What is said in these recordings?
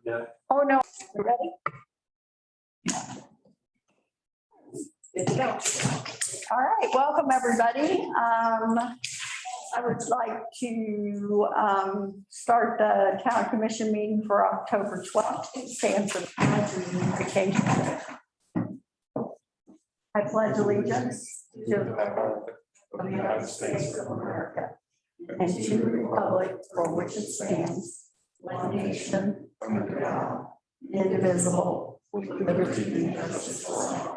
Oh, no, you ready? Good to go. All right, welcome, everybody. I would like to start the town commission meeting for October 12th. It stands for the pledge of unification. I pledge allegiance to the flag of the United States of America and to the republic for which it stands, one nation, under God, indivisible, with liberty and justice for all.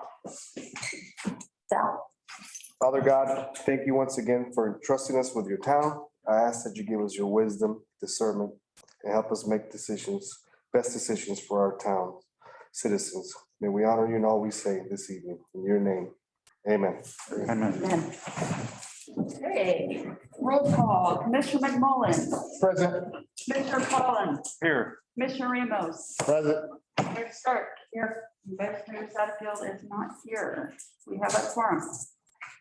Father God, thank you once again for entrusting us with your town. I ask that you give us your wisdom, discernment, and help us make decisions, best decisions for our town citizens. May we honor you in all we say this evening. In your name, amen. Amen. Okay, roll call. Commissioner McMullen, Present. Commissioner Collins, Here. Commissioner Ramos. Present. Mayor Stark here. Commissioner Satterfield is not here. We have a quorum.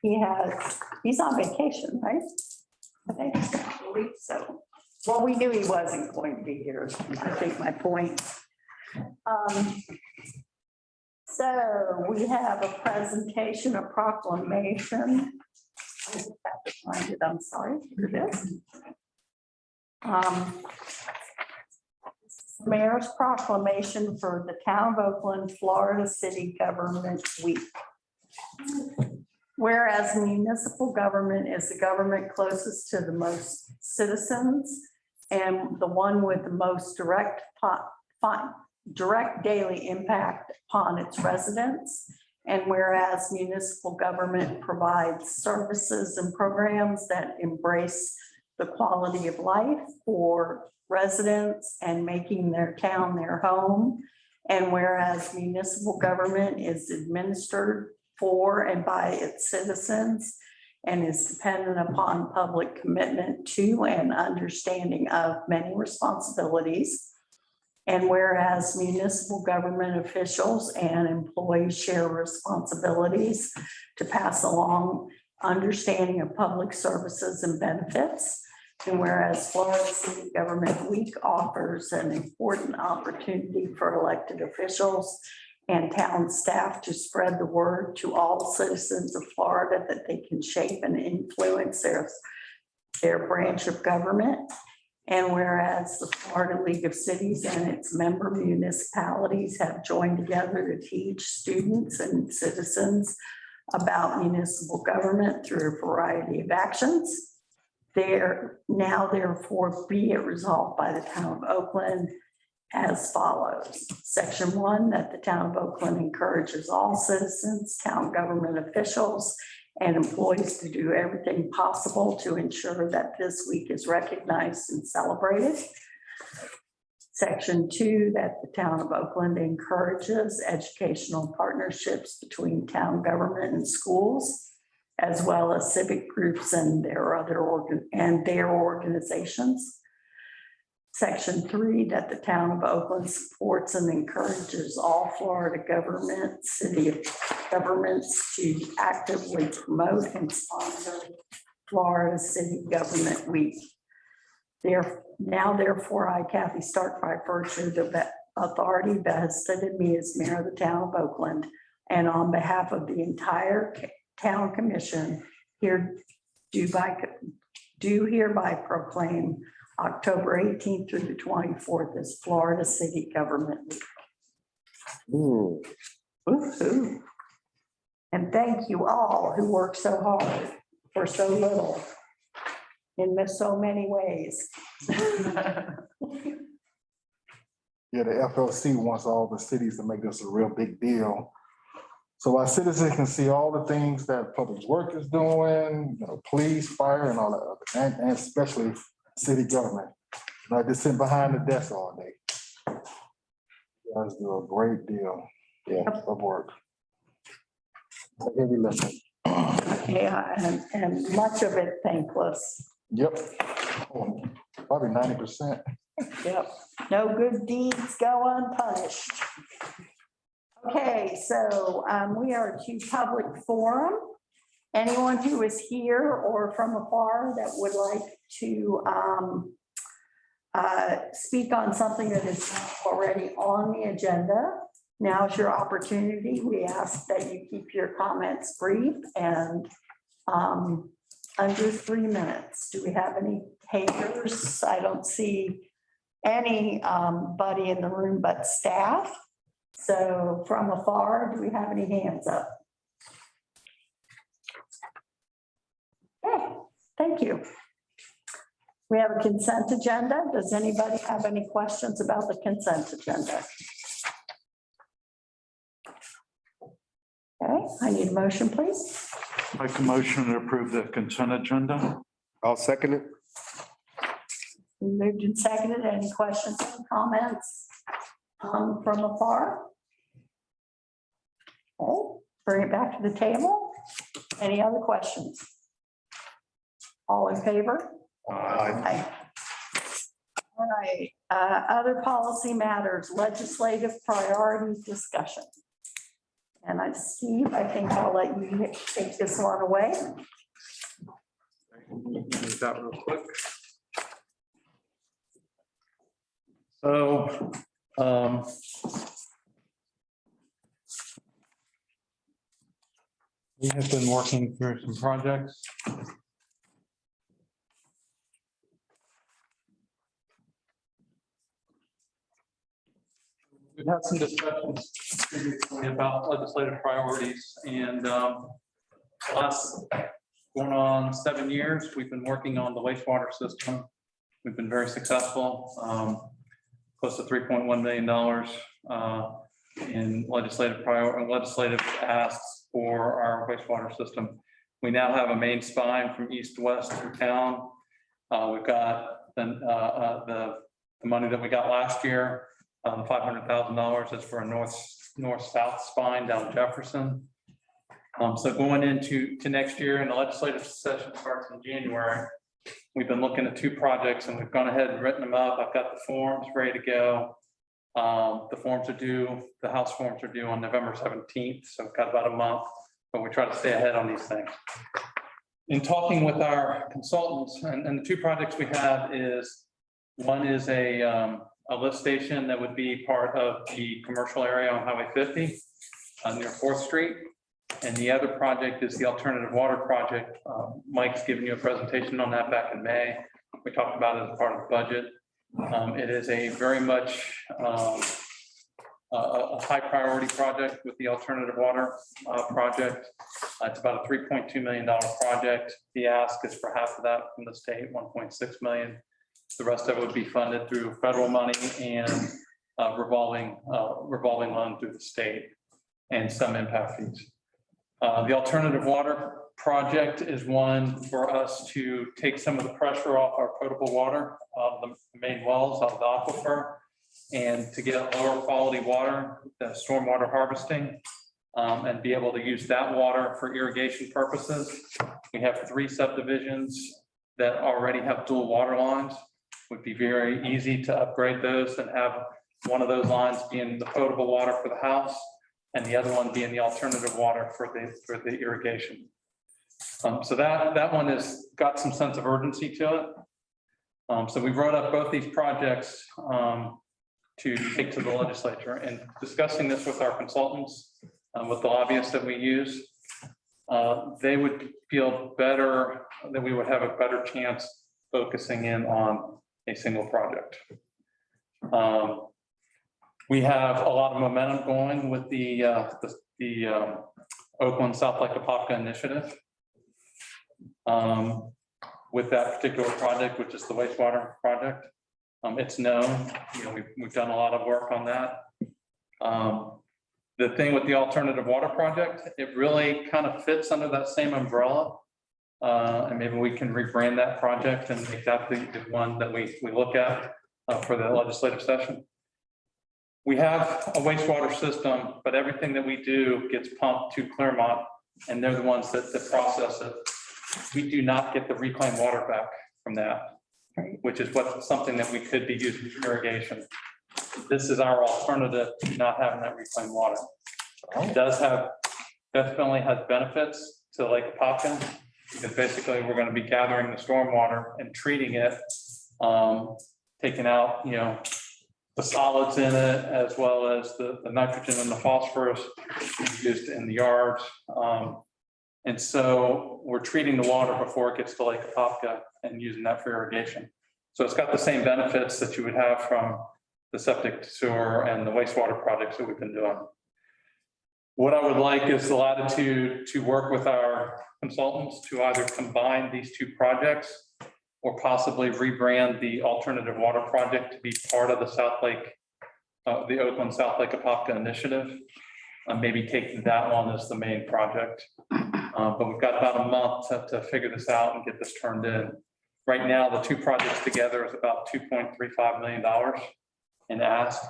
He's on vacation, right? I believe so. Well, we knew he wasn't going to be here. I think my point. So we have a presentation, a proclamation. I just have to find it. I'm sorry. Here it is. Mayor's proclamation for the town of Oakland, Florida City Government Week. Whereas municipal government is the government closest to the most citizens and the one with the most direct daily impact upon its residents. And whereas municipal government provides services and programs that embrace the quality of life for residents and making their town their home. And whereas municipal government is administered for and by its citizens and is dependent upon public commitment to and understanding of many responsibilities. And whereas municipal government officials and employees share responsibilities to pass along understanding of public services and benefits. And whereas Florida City Government Week offers an important opportunity for elected officials and town staff to spread the word to all citizens of Florida that they can shape and influence their branch of government. And whereas the Florida League of Cities and its member municipalities have joined together to teach students and citizens about municipal government through a variety of actions. Therefore be it resolved by the town of Oakland as follows. Section 1, that the town of Oakland encourages all citizens, town government officials, and employees to do everything possible to ensure that this week is recognized and celebrated. Section 2, that the town of Oakland encourages educational partnerships between town government and schools, as well as civic groups and their organizations. Section 3, that the town of Oakland supports and encourages all Florida government, city governments to actively promote and sponsor Florida City Government Week. Therefore, I, Kathy Stark, by virtue of the authority vested in me as mayor of the town of Oakland, and on behalf of the entire town commission, do hereby proclaim October 18th through the 24th as Florida City Government Week. Ooh. Woo-hoo. And thank you all who work so hard for so little in so many ways. Yeah, the FLC wants all the cities to make this a real big deal. So our citizens can see all the things that public work is doing, police, fire, and all that, and especially city government. Like they sit behind the desk all day. You guys do a great deal of work. Heavy lifting. Yeah, and much of it thankless. Yep. Oh, probably 90%. Yep, no good deeds go unpunished. Okay, so we are to public forum. Anyone who is here or from afar that would like to speak on something that is already on the agenda, now's your opportunity. We ask that you keep your comments brief and under 3 minutes. Do we have any takers? I don't see anybody in the room but staff. So from afar, do we have any hands up? Okay, thank you. We have a consent agenda. Does anybody have any questions about the consent agenda? Okay, I need a motion, please. Make a motion to approve the consent agenda. I'll second it. Moved and seconded. Any questions or comments from afar? Okay, bring it back to the table. Any other questions? All in favor? Aye. All right, other policy matters, legislative priorities discussion. And Steve, I think I'll let you take this one away. Do that real quick. So, we have been working through some projects. We've had some discussions previously about legislative priorities, and last going on 7 years, we've been working on the wastewater system. We've been very successful, close to $3.1 million in legislative asks for our wastewater system. We now have a main spine from east to west through town. We've got the money that we got last year. $500,000 is for a north-south spine down Jefferson. So going into next year, and the legislative session starts in January, we've been looking at 2 projects, and we've gone ahead and written them up. I've got the forms ready to go. The forms are due, the House forms are due on November 17th, so we've got about a month, but we try to stay ahead on these things. In talking with our consultants, and the 2 projects we have is, one is a lift station that would be part of the commercial area on Highway 50 near 4th Street. And the other project is the alternative water project. Mike's given you a presentation on that back in May. We talked about it as part of the budget. It is a very much a high priority project with the alternative water project. It's about a $3.2 million project. The ask is for half of that from the state, 1.6 million. The rest of it would be funded through federal money and revolving loan through the state and some impact fees. The alternative water project is one for us to take some of the pressure off our potable water, the main wells of the aquifer, and to get lower quality water, the stormwater harvesting, and be able to use that water for irrigation purposes. We have 3 subdivisions that already have dual water lines. Would be very easy to upgrade those and have one of those lines being the potable water for the house and the other one being the alternative water for the irrigation. So that one has got some sense of urgency to it. So we wrote up both these projects to take to the legislature, and discussing this with our consultants, with the lobbyists that we use, they would feel better that we would have a better chance focusing in on a single project. We have a lot of momentum going with the Oakland South Lake Apopka initiative. With that particular project, which is the wastewater project, it's known. We've done a lot of work on that. The thing with the alternative water project, it really kind of fits under that same umbrella. And maybe we can rebrand that project and make that the one that we look at for the legislative session. We have a wastewater system, but everything that we do gets pumped to Claremont, and they're the ones that process it. We do not get the reclaimed water back from that, which is something that we could be using for irrigation. This is our alternative to not having that reclaimed water. It definitely has benefits to Lake Apopka, because basically we're going to be gathering the storm water and treating it taking out, the solids in it, as well as the nitrogen and the phosphorus used in the yards. And so we're treating the water before it gets to Lake Apopka and using that for irrigation. So it's got the same benefits that you would have from the septic sewer and the wastewater projects that we've been doing. What I would like is the latitude to work with our consultants to either combine these two projects or possibly rebrand the alternative water project to be part of the South Lake, the Oakland South Lake Apopka initiative. Maybe taking that one as the main project. But we've got about a month to figure this out and get this turned in. Right now, the two projects together is about $2.35 million in ask.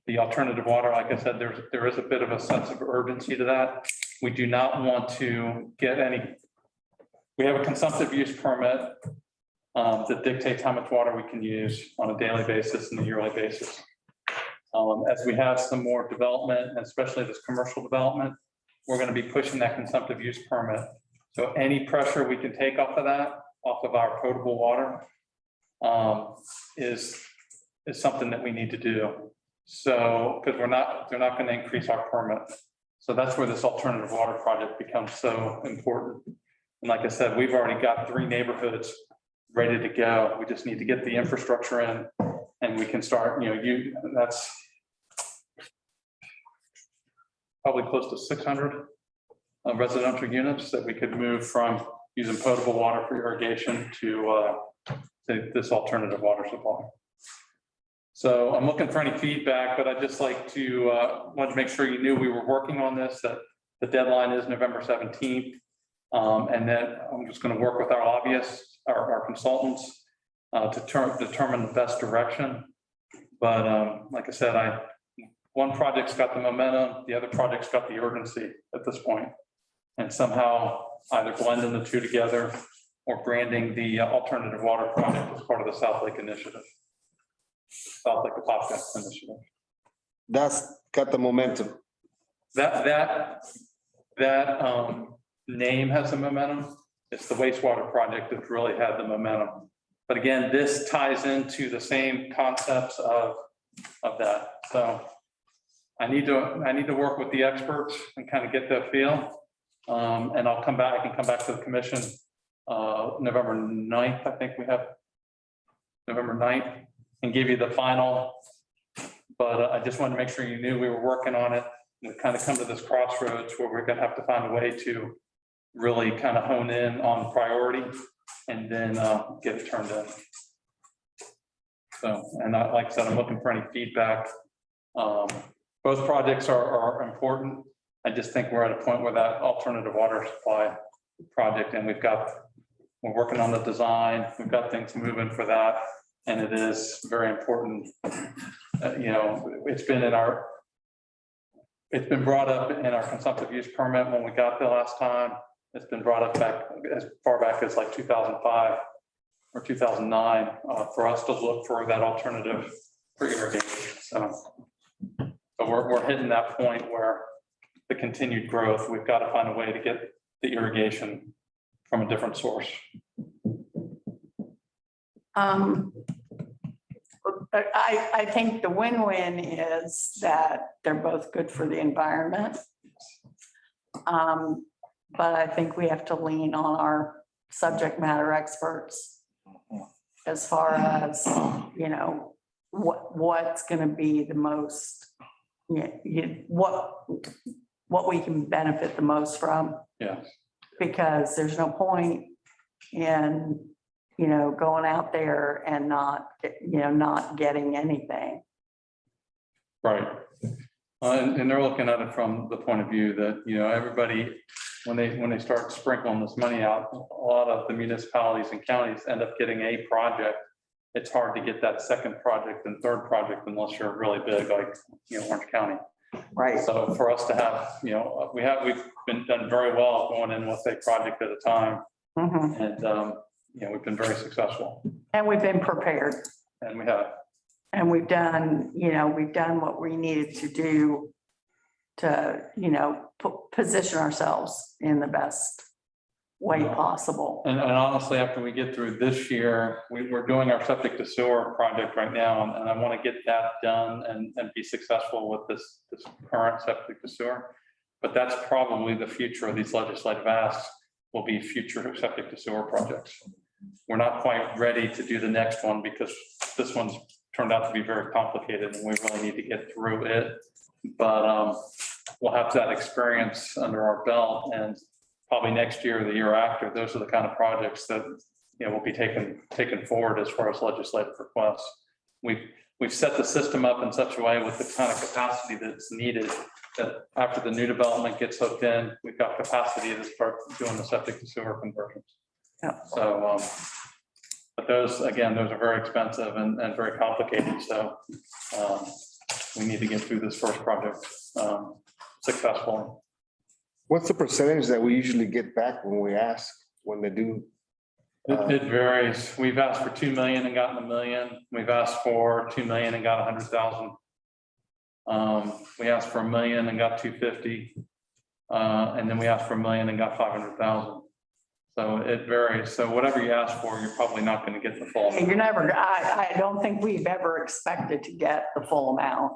The alternative water, like I said, there is a bit of a sense of urgency to that. We do not want to get any, we have a consumptive use permit that dictates how much water we can use on a daily basis and a yearly basis. As we have some more development, and especially this commercial development, we're going to be pushing that consumptive use permit. So any pressure we can take off of that, off of our potable water, is something that we need to do. So, because they're not going to increase our permit. So that's where this alternative water project becomes so important. And like I said, we've already got 3 neighborhoods ready to go. We just need to get the infrastructure in and we can start, that's probably close to 600 residential units that we could move from using potable water for irrigation to this alternative water supply. So I'm looking for any feedback, but I'd just like to want to make sure you knew we were working on this, that the deadline is November 17th. And then I'm just going to work with our lobbyists, our consultants to determine the best direction. But like I said, one project's got the momentum, the other project's got the urgency at this point. And somehow either blending the two together or branding the alternative water project as part of the South Lake Initiative. South Lake Apopka Initiative. That's got the momentum. That name has the momentum. It's the wastewater project that's really had the momentum. But again, this ties into the same concepts of that. So I need to work with the experts and kind of get that feel. And I'll come back. I can come back to the commission November 9th. I think we have November 9th and give you the final. But I just wanted to make sure you knew we were working on it. We kind of come to this crossroads where we're going to have to find a way to really kind of hone in on priority and then get it turned in. So, and like I said, I'm looking for any feedback. Both projects are important. I just think we're at a point where that alternative water supply project, and we're working on the design. We've got things moving for that. And it is very important. It's been brought up in our consumptive use permit when we got there last time. It's been brought up back as far back as like 2005 or 2009 for us to look for that alternative for irrigation. So we're hitting that point where the continued growth, we've got to find a way to get the irrigation from a different source. I think the win-win is that they're both good for the environment. But I think we have to lean on our subject matter experts as far as, what's going to be the most, what we can benefit the most from. Yes. Because there's no point in, going out there and not getting anything. Right. And they're looking at it from the point of view that, everybody, when they start sprinkling this money out, a lot of the municipalities and counties end up getting a project. It's hard to get that second project and third project unless you're really big, like, Orange County. Right. So for us to have, we've been done very well going in with a project at a time. Mm-hmm. And, we've been very successful. And we've been prepared. And we have. And we've done what we needed to do to, position ourselves in the best way possible. And honestly, after we get through this year, we're doing our septic to sewer project right now, and I want to get that done and be successful with this current septic to sewer. But that's probably the future of these legislative asks, will be future septic to sewer projects. We're not quite ready to do the next one because this one's turned out to be very complicated and we really need to get through it. But we'll have that experience under our belt, and probably next year or the year after, those are the kind of projects that, you know, will be taken forward as far as legislative requests. We've set the system up in such a way with the kind of capacity that's needed, that after the new development gets hooked in, we've got capacity to start doing the septic to sewer conversions. Yeah. So, but those, again, those are very expensive and very complicated. So we need to get through this first project successfully. What's the percentage that we usually get back when we ask, when they do? It varies. We've asked for 2 million and gotten 1 million. We've asked for 2 million and got 100,000. We asked for 1 million and got 250. And then we asked for 1 million and got 500,000. So it varies. So whatever you ask for, you're probably not going to get the full. You're never, I don't think we've ever expected to get the full amount.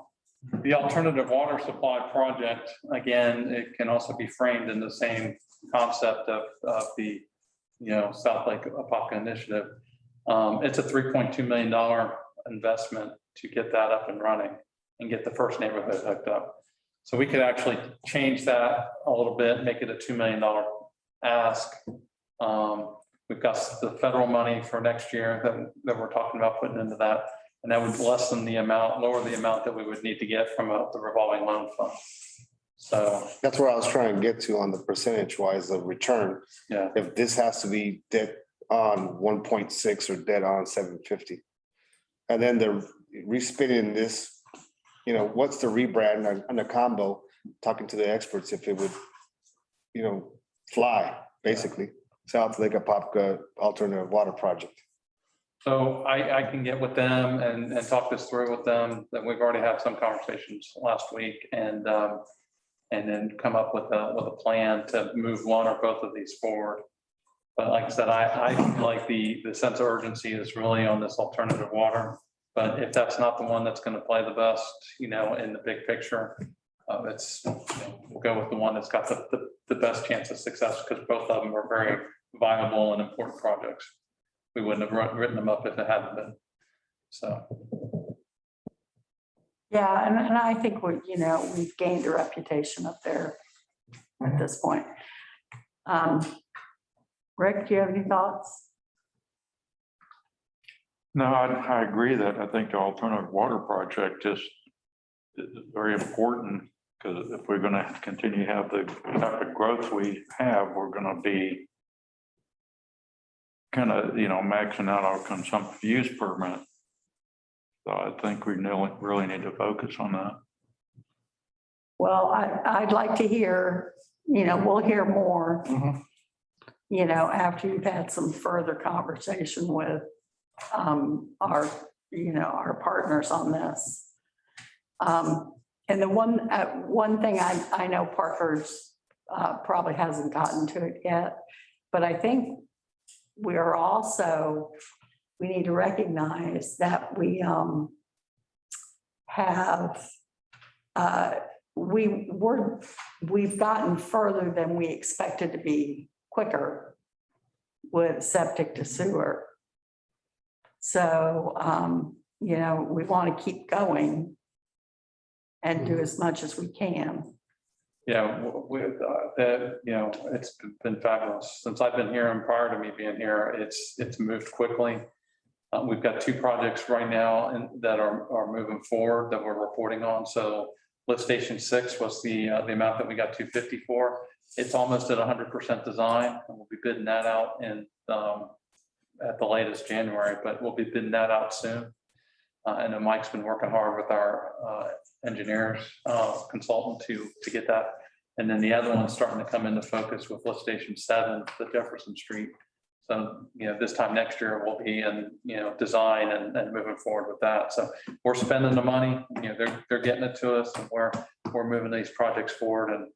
The alternative water supply project, again, it can also be framed in the same concept of the, you know, South Lake Apopka initiative. It's a $3.2 million investment to get that up and running and get the first neighborhood hooked up. So we could actually change that a little bit, make it a $2 million ask. We've got the federal money for next year that we're talking about putting into that. And that would lessen the amount, lower the amount that we would need to get from the revolving loan fund. So, That's where I was trying to get to on the percentage wise of return. yeah, If this has to be dead on 1.6 or dead on 750. And then they're respinning this, you know, what's the rebrand on the combo, talking to the experts if it would, you know, fly, basically. South Lake Apopka alternative water project. so I can get with them and talk this through with them, that we've already had some conversations last week, and then come up with a plan to move one or both of these forward. But like I said, I feel like the sense of urgency is really on this alternative water. But if that's not the one that's going to play the best, you know, in the big picture, it's, you know, we'll go with the one that's got the best chance of success, because both of them are very viable and important projects. We wouldn't have written them up if it hadn't been. So, Yeah, and I think we've gained a reputation up there at this point. Rick, do you have any thoughts? No, I agree that I think the alternative water project is very important, because if we're going to continue to have the type of growth we have, we're going to be kind of, you know, maxing out our consumptive use permit. So I think we really need to focus on that. Well, I'd like to hear, we'll hear more, Mhm. After you've had some further conversation with our partners on this. And the one thing I know Parker's probably hasn't gotten to it yet, but I think we need to recognize that we we've gotten further than we expected to be quicker with septic to sewer. So, we want to keep going and do as much as we can. yeah, it's been fabulous. Since I've been here and prior to me being here, it's moved quickly. We've got 2 projects right now that are moving forward that we're reporting on. So lift station 6 was the amount that we got 250 for. It's almost at 100% design, and we'll be bidding that out at the latest January, but we'll be bidding that out soon. And then Mike's been working hard with our engineers consultant to get that. And then the other one's starting to come into focus with lift station 7, the Jefferson Street. So, this time next year we'll be in, design and moving forward with that. So we're spending the money, they're getting it to us, and we're moving these projects forward.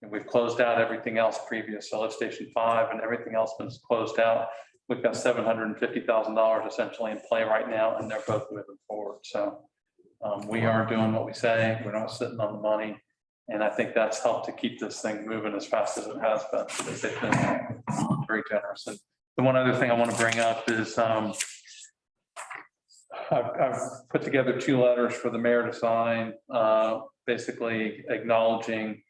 And we've closed out everything else previous, so lift station 5 and everything else been closed out. We've got $750,000 essentially in play right now, and they're both moving forward. So we are doing what we say. We're not sitting on the money. And I think that's helped to keep this thing moving as fast as it has been. Because they've been very generous. And the one other thing I want to bring up is I've put together 2 letters for the mayor to sign, basically acknowledging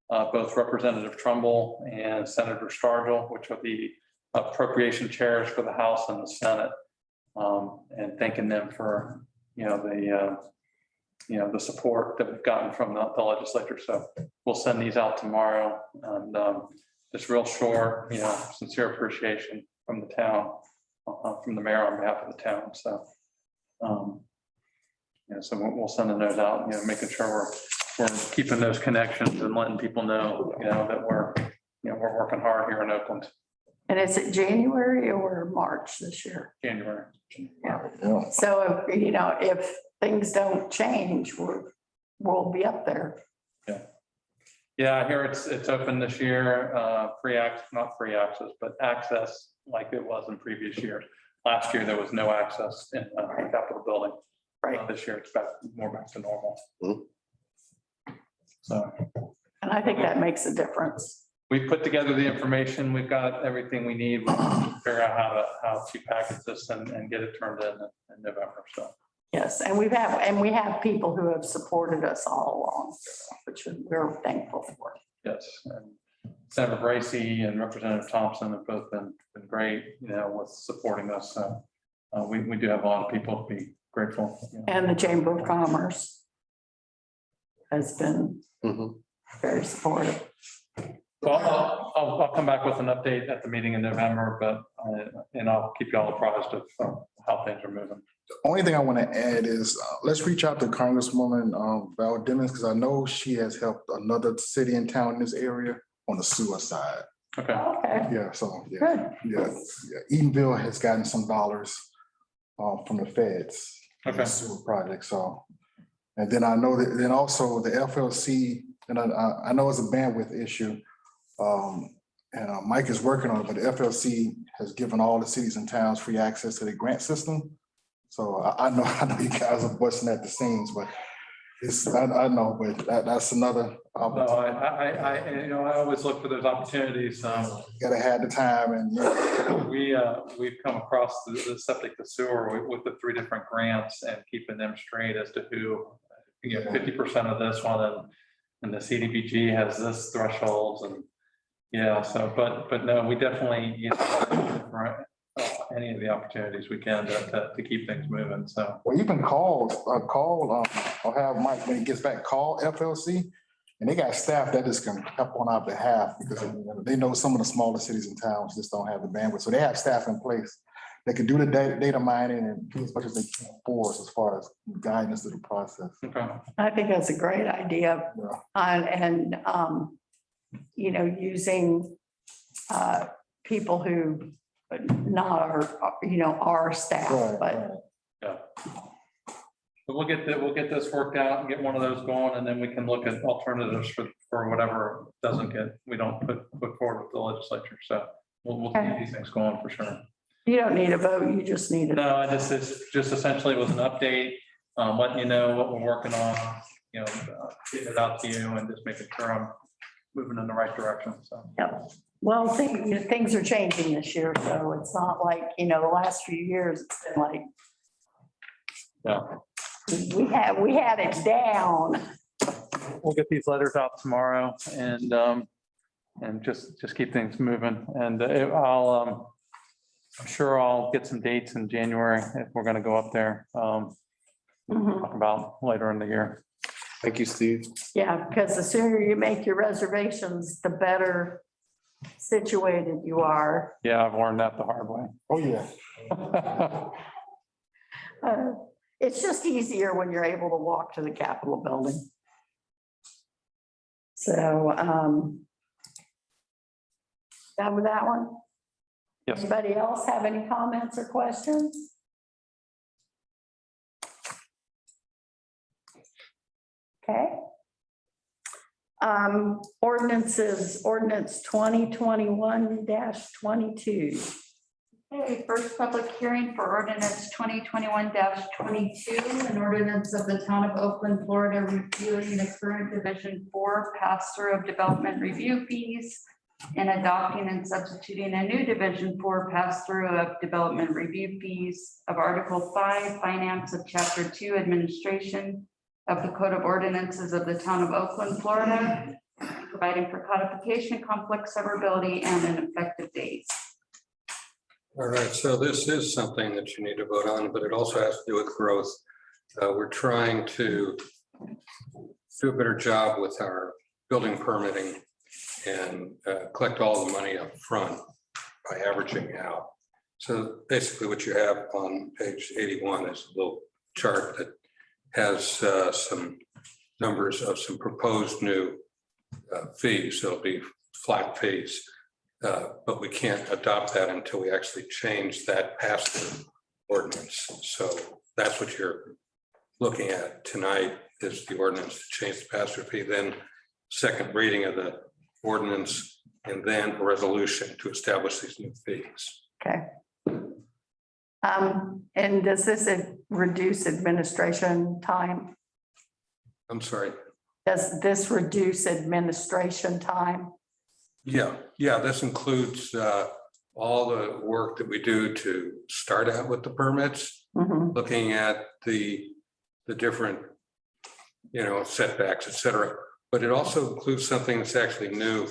both Representative Trumbull and Senator Stargell, which are the appropriation chairs for the House and the Senate, and thanking them for, the support that we've gotten from the legislature. So we'll send these out tomorrow, and just real short, sincere appreciation from the town, from the mayor on behalf of the town. So, so we'll send a note out, making sure we're keeping those connections and letting people know, that we're working hard here in Oakland. And is it January or March this year? January. Yeah. So, if things don't change, we'll be up there. Yeah, I hear it's open this year, not free access, but access like it was in previous years. Last year, there was no access in the Capitol building. Right. This year, it's more back to normal. Mhm. So And I think that makes a difference. we've put together the information. We've got everything we need. We'll figure out how to package this and get it turned in November. So. Yes, and we have people who have supported us all along, which we're thankful for. Yes, and Senator Bracy and Representative Thompson have both been great, with supporting us. So we do have a lot of people to be grateful. And the Chamber of Commerce has been Mhm. very supportive. Well, I'll come back with an update at the meeting in November, but and I'll keep you all apprised of how things are moving. The only thing I want to add is, let's reach out to Congresswoman Val Demings, because I know she has helped another city and town in this area on the sewer side. Okay, Okay, Yeah, so, yeah, good. yeah. Edenville has gotten some dollars from the feds. for the Okay. Sewer project, so. And then I know that, then also the FLC, and I know it's a bandwidth issue. And Mike is working on it, but the FLC has given all the cities and towns free access to the grant system. So I know you guys are busting at the seams, but I know, but that's another. no, I always look for those opportunities. Gotta have the time and. We've come across the septic, the sewer with the 3 different grants and keeping them straight as to who, 50% of this one and the CDBG has this thresholds and, so, but no, we definitely, for any of the opportunities we can to keep things moving. So, Well, you can call, or have Mike, when he gets back, call FLC. And they got staff that just can help on our behalf because they know some of the smaller cities and towns just don't have the bandwidth. So they have staff in place that can do the data mining and do as much as they can for us as far as guidance to the process. okay. I think that's a great idea. Yeah. Using people who not our staff, Right, but right. Yeah. But we'll get this worked out and get one of those going, and then we can look at alternatives for whatever we don't put forward with the legislature. So we'll keep these things going for sure. you don't need a vote, you just need it. No, it's just essentially was an update, letting you know what we're working on, getting it out to you and just making sure I'm moving in the right direction. So, Yep. Well, things are changing this year, so it's not like, the last few years, it's been like, yeah, we had it down. we'll get these letters out tomorrow and just keep things moving. And I'm sure I'll get some dates in January if we're going to go up there, Mhm. talk about later in the year. Thank you, Steve. Yeah, because the sooner you make your reservations, the better situated you are. Yeah, I've learned that the hard way. Oh, yeah. It's just easier when you're able to walk to the Capitol building. So, done with that one? Yes. Anybody else have any comments or questions? Okay. Ordinances, ordinance 2021-22. Okay, first public hearing for ordinance 2021-22, an ordinance of the town of Oakland, Florida, reviewing the current Division 4 pass-through of development review fees and adopting and substituting a new Division 4 pass-through of development review fees of Article 5, Finance of Chapter 2, Administration of the Code of Ordinances of the town of Oakland, Florida, providing for codification, conflict severability, and an effective date. All right, so this is something that you need to vote on, but it also has to do with growth. We're trying to do a better job with our building permitting and collect all the money up front by averaging out. So basically what you have on page 81 is a little chart that has some numbers of some proposed new fees. So it'll be flat fees. But we can't adopt that until we actually change that pass-through ordinance. So that's what you're looking at tonight is the ordinance to change the pass-through fee, then second reading of the ordinance, and then a resolution to establish these new fees. Okay. And does this reduce administration time? I'm sorry. Does this reduce administration time? Yeah, this includes all the work that we do to start out with the permits, Mhm. looking at the different, setbacks, et cetera. But it also includes something that's actually new,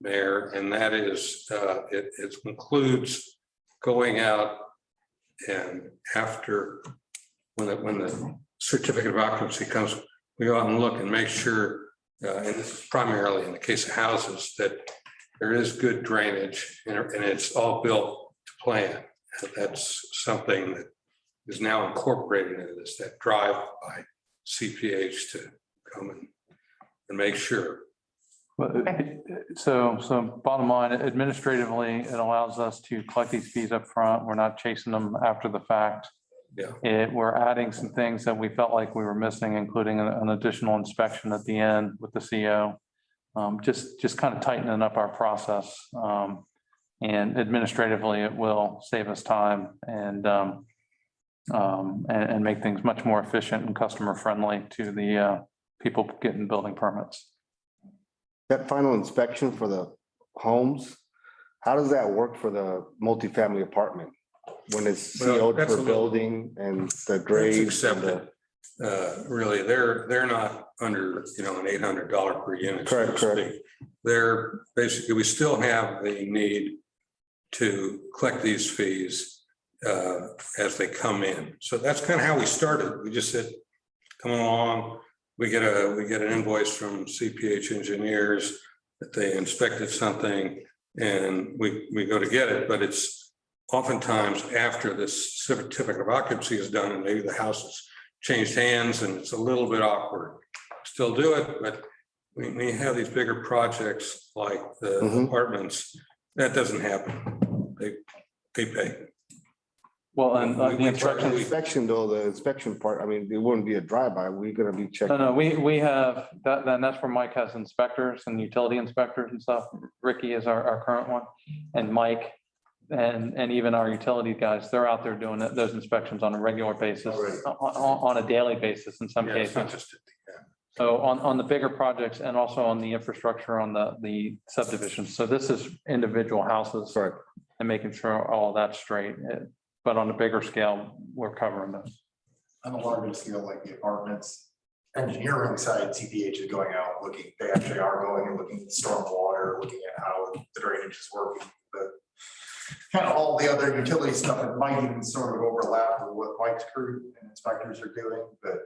Mayor, and that is, it includes going out and after, when the certificate of occupancy comes, we go out and look and make sure, and this is primarily in the case of houses, that there is good drainage and it's all built to plan. And that's something that is now incorporated into this, that drive by CPH to come and make sure. So bottom line, administratively, it allows us to collect these fees up front. We're not chasing them after the fact. Yeah. We're adding some things that we felt like we were missing, including an additional inspection at the end with the CO. Just kind of tightening up our process. And administratively, it will save us time and make things much more efficient and customer friendly to the people getting building permits. That final inspection for the homes, how does that work for the multifamily apartment? When it's Well, CO'd that's for a little- building and the That's grades and the. accepted. Really, they're not under, an $800 per unit. so to Correct. speak. They're basically, we still have the need to collect these fees as they come in. So that's kind of how we started. We just said, come along, we get an invoice from CPH engineers that they inspected something and we go to get it, but it's oftentimes after this certificate of occupancy is done and maybe the house has changed hands and it's a little bit awkward. Still do it, but when we have these bigger projects like the Mhm. apartments, that doesn't happen. They pay. Well, and the The instructions, inspection though, the inspection part, I mean, it wouldn't be a drive-by. We're gonna be checking. no, we have that, then that's where Mike has inspectors and utility inspectors and stuff. Ricky is our current one, and Mike and even our utility guys, they're out there doing those inspections on a regular basis, on a daily basis in some Yeah, it's not cases. just- So on the bigger projects and also on the infrastructure on the subdivisions. So this is individual houses. Right. And making sure all that's straight. But on a bigger scale, we're covering those. On a larger scale, like the apartments, engineering side, CPH is going out looking, they actually are going and looking at stormwater, looking at how the drainage is working, but kind of all the other utility stuff that might even sort of overlap with what Mike's crew and inspectors are doing, but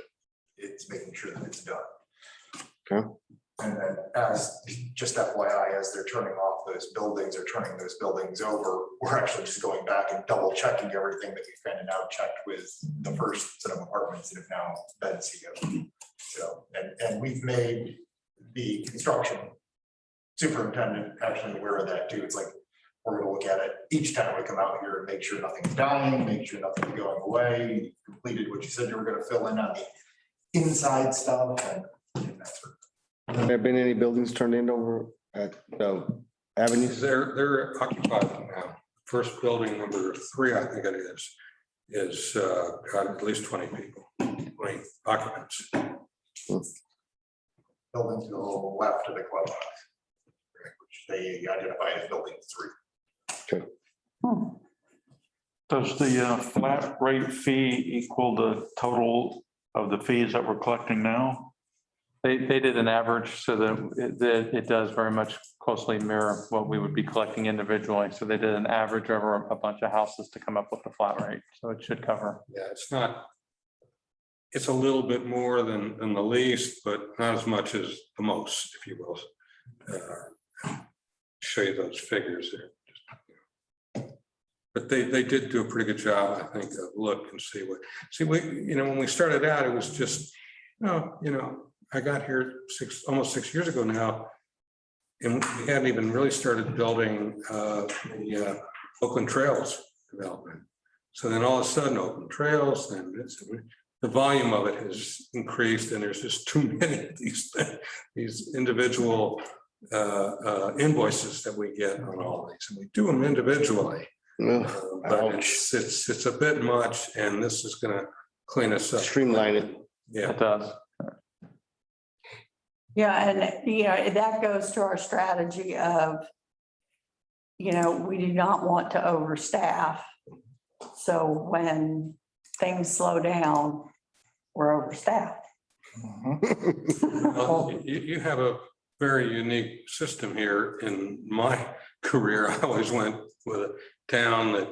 it's making sure that it's done. Okay. And then as, just FYI, as they're turning off those buildings or turning those buildings over, we're actually just going back and double checking everything that we've kind of now checked with the first set of apartments that have now been CO. So, and we've made the construction superintendent actually aware of that too. It's like, we're gonna look at it each time we come out here and make sure nothing's dying, make sure nothing's going away, you completed what you said you were gonna fill in on the inside stuff and that sort of. Have there been any buildings turned in over at the avenues? They're occupied now. First building, number 3, I think it is got at least 20 people, 20 occupants. Building to the left of the clubhouse, which they identify as building 3. Does the flat rate fee equal the total of the fees that we're collecting now? They did an average so that it does very much closely mirror what we would be collecting individually. So they did an average over a bunch of houses to come up with the flat rate. So it should cover. Yeah, it's a little bit more than the least, but not as much as the most, if you will. Show you those figures there. But they did do a pretty good job, I think, of look and see, when we started out, it was just, I got here almost 6 years ago now. And we hadn't even really started building the Oakland Trails development. So then all of a sudden, Oakland Trails, and the volume of it has increased, and there's just too many of these individual invoices that we get on all these, and we do them individually. But it's a bit much, and this is going to clean us up. Streamline it. Yeah. It does. Yeah, and, that goes to our strategy of, we do not want to overstaff. So when things slow down, we're overstaffed. Well, you have a very unique system here. In my career, I always went with a town that,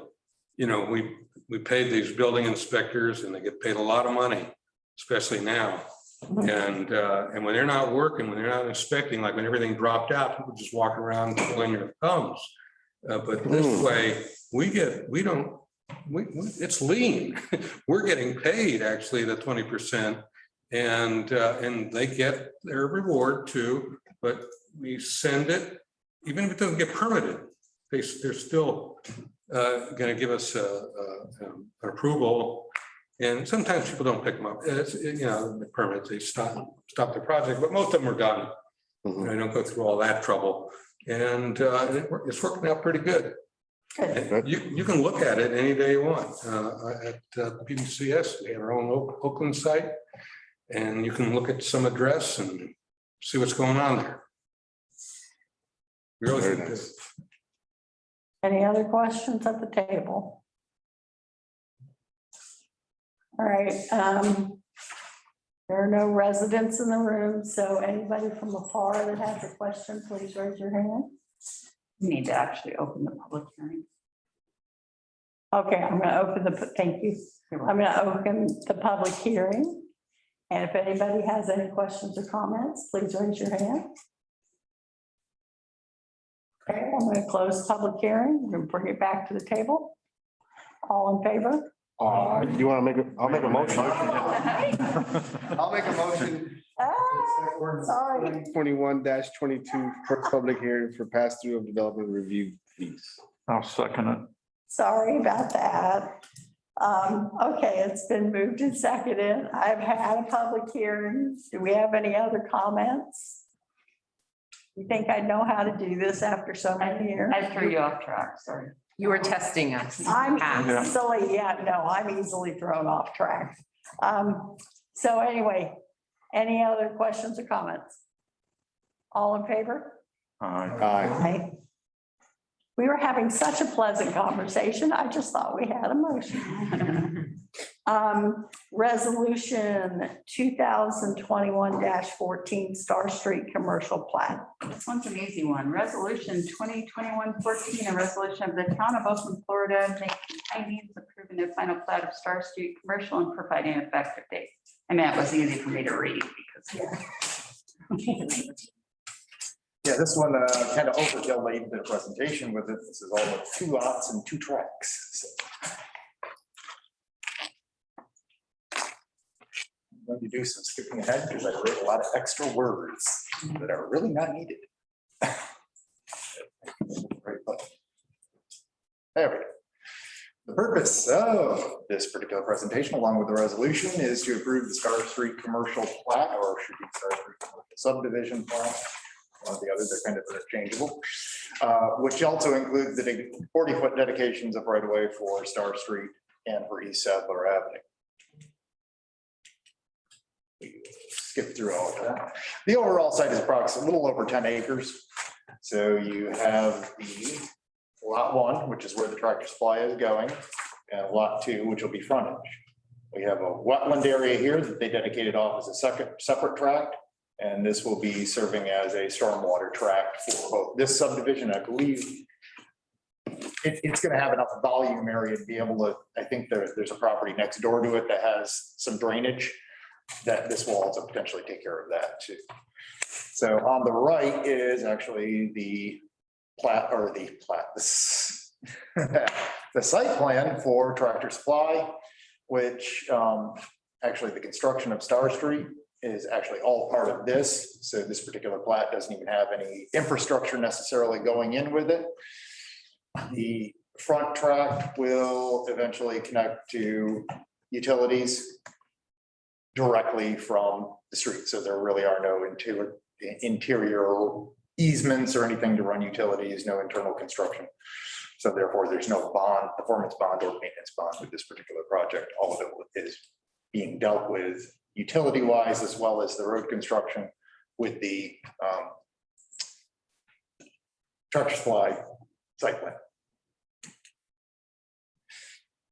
we paid these building inspectors and they get paid a lot of money, especially now. And when they're not working, when they're not inspecting, like when everything dropped out, people just walk around twiddling their thumbs. But this way, it's lean. We're getting paid actually the 20%, and they get their reward too. But we send it, even if it doesn't get permitted, they're still going to give us an approval. And sometimes people don't pick them up. It's, the permits, they stop the project, but most of them are done. I don't go through all that trouble. And it's working out pretty good. You can look at it any day you want. At PBCS, we have our own Oakland site, and you can look at some address and see what's going on there. Really Very good. nice. Any other questions at the table? All right, there are no residents in the room, so anybody from afar that has a question, please raise your hand. We need to actually open the public hearing. Okay, I'm gonna open thank you. I'm gonna open the public hearing. And if anybody has any questions or comments, please raise your hand. Okay, I'm gonna close the public hearing and bring it back to the table. All in favor? You want to make I'll make a motion. I'll make a motion. Sorry. 21-22, first public hearing for pass-through of development review fees. I'll second it. Sorry about that. Okay, it's been moved and seconded. I've had a public hearing. Do we have any other comments? You think I know how to do this after so many years? I threw you off track, sorry. You were testing us. I'm Yeah. I'm easily thrown off track. So anyway, any other questions or comments? All in favor? Aye. Aye. We were having such a pleasant conversation. I just thought we had a motion. Resolution 2021-14 Star Street Commercial Plat. This one's an easy one. Resolution 2021-14, a resolution of the town of Oakland, Florida, making findings, approving the final plat of Star Street Commercial and providing an effective date. I mean, it was easy for me to read because. Yeah, this one kind of overkill late in the presentation with it. This is all with 2 lots and 2 tracks. So I'm going to do some skipping ahead because I wrote a lot of extra words that are really not needed. Right button. There we go. The purpose of this particular presentation, along with the resolution, is to approve the Star Street commercial plat, or should be Star Street commercial subdivision plat. One or the other, they're kind of interchangeable, which also includes the 40-foot dedications of right of way for Star Street and for East Sadler Avenue. Skip through all of that. The overall site is approximately a little over 10 acres. So you have the lot 1, which is where the Tractor Supply is going, and lot 2, which will be frontage. We have a wetland area here that they dedicated off as a separate tract. And this will be serving as a stormwater tract for both this subdivision. I believe it's going to have enough volume area to be able to, I think there's a property next door to it that has some drainage that this will also potentially take care of that too. So on the right is actually the the site plan for Tractor Supply, which actually the construction of Star Street is actually all part of this. So this particular plat doesn't even have any infrastructure necessarily going in with it. The front tract will eventually connect to utilities directly from the street. So there really are no interior easements or anything to run utilities, no internal construction. So therefore, there's no bond, performance bond or maintenance bond with this particular project. All of it is being dealt with utility wise, as well as the road construction with the Tractor Supply site plan.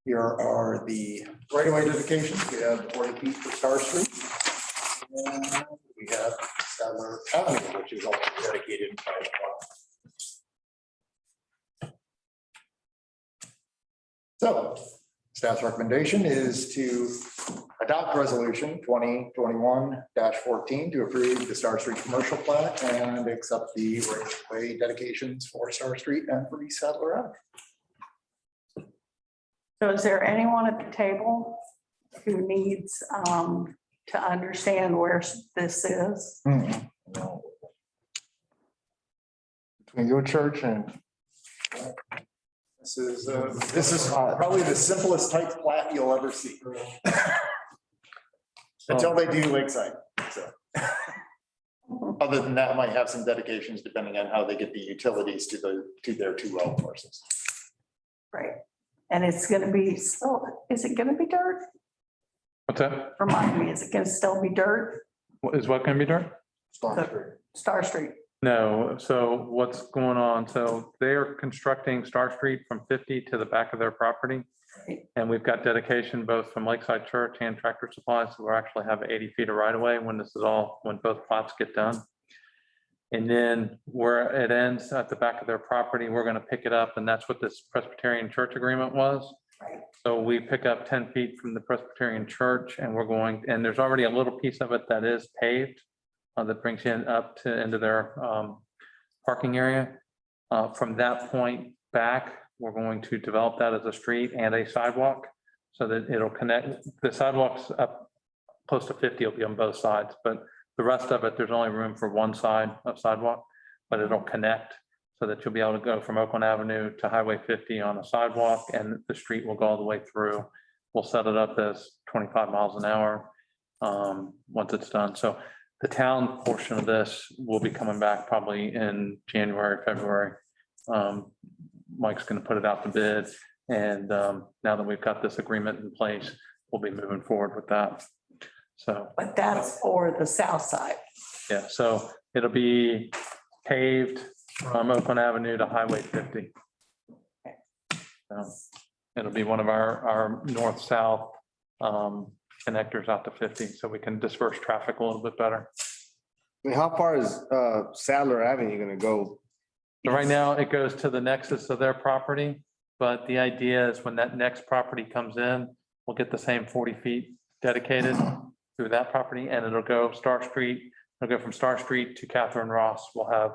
Here are the right of way dedications. We have 40 feet for Star Street. And we have Sadler Avenue, which is also dedicated by the So staff's recommendation is to adopt resolution 2021-14 to approve the Star Street commercial plat and accept the right of way dedications for Star Street and for East Sadler Avenue. So is there anyone at the table who needs to understand where this is? No. Between your church and This is probably the simplest type plat you'll ever see. Until they do Lakeside, so. Other than that, might have some dedications depending on how they get the utilities to their 2 well courses. Right. And it's gonna be still, is it gonna be dirt? What's that? Remind me, is it gonna still be dirt? Is what going to be done? Star Street. Star Street, No, so what's going on? So they are constructing Star Street from 50 to the back of their property. Right. And we've got dedication both from Lakeside Church and Tractor Supply, so we'll actually have 80 feet of right of way when this is all, when both plots get done. And then where it ends at the back of their property, we're gonna pick it up, and that's what this Presbyterian Church agreement was. Right. So we pick up 10 feet from the Presbyterian Church, and we're going, and there's already a little piece of it that is paved that brings in up to into their parking area. From that point back, we're going to develop that as a street and a sidewalk so that it'll connect. The sidewalks up close to 50 will be on both sides, but the rest of it, there's only room for one side of sidewalk, but it'll connect so that you'll be able to go from Oakland Avenue to Highway 50 on a sidewalk, and the street will go all the way through. We'll set it up as 25 miles an hour once it's done. So the town portion of this will be coming back probably in January, February. Mike's going to put it out to bid. And now that we've got this agreement in place, we'll be moving forward with that. So, but that's for the south side. yeah, so it'll be paved from Oakland Avenue to Highway 50. So it'll be one of our north-south connectors out to 50, so we can disperse traffic a little bit better. I mean, how far is Sadler Avenue gonna go? So right now, it goes to the nexus of their property, but the idea is when that next property comes in, we'll get the same 40 feet dedicated through that property, and it'll go Star Street. It'll go from Star Street to Catherine Ross. We'll have